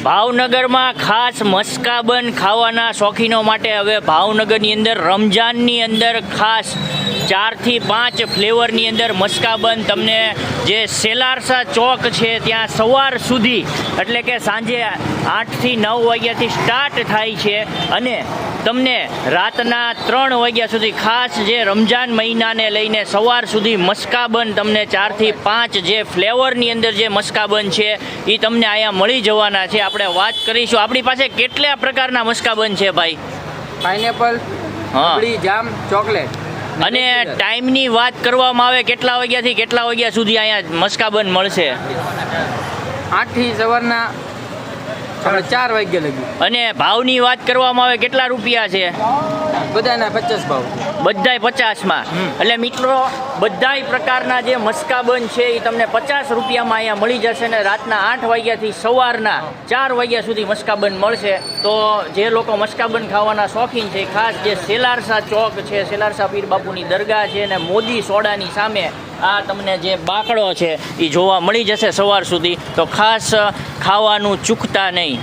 ભાવનગરમાં ખાસ મસ્કાબન ખાવાના શોખીનો માટે હવે ભાવનગરની અંદર રમજાનની અંદર ખાસ 4 થી 5 ફ્લેવરની અંદર મસ્કાબન તમને જે સેલારસા ચોક છે ત્યાં સવાર સુધી એટલે કે સાંજે 8 થી 9 વાગ્યાથી સ્ટાર્ટ થાય છે અને તમને રાતના 3 વાગ્યા સુધી ખાસ જે રમજાન મહિનાને લઈને સવાર સુધી મસ્કાબન તમને 4 થી 5 જે ફ્લેવરની અંદર જે મસ્કાબન છે એ તમને અહીંયા મળી જવાના છે. આપણે વાત કરીશું આપણી પાસે કેટલા પ્રકારના મસ્કાબન છે ભાઈ? પાઇનેપલ, રબડી, જામ, ચોકલેટ. અને ટાઈમની વાત કરવામાં આવે કેટલા વાગ્યાથી કેટલા વાગ્યા સુધી અહીંયા મસ્કાબન મળશે? 8 થી સવારના 4 વાગ્યા લગી. અને ભાવની વાત કરવામાં આવે કેટલા રૂપિયા છે? બધાના 50 ભાવ. બધાય 50માં. એટલે મિત્રો બધાય પ્રકારના જે મસ્કાબન છે એ તમને 50 રૂપિયામાં અહીંયા મળી જશે ને રાતના 8 વાગ્યાથી સવારના 4 વાગ્યા સુધી મસ્કાબન મળશે. તો જે લોકો મસ્કાબન ખાવાના શોખીન છે ખાસ જે સેલારસા ચોક છે, સેલારસા પીર બાપુની દરગાહ છે અને મોદી સોડાની સામે આ તમને જે બાકડો છે એ જોવા મળી જશે સવાર સુધી. તો ખાસ ખાવાનું ચૂકતા નહીં.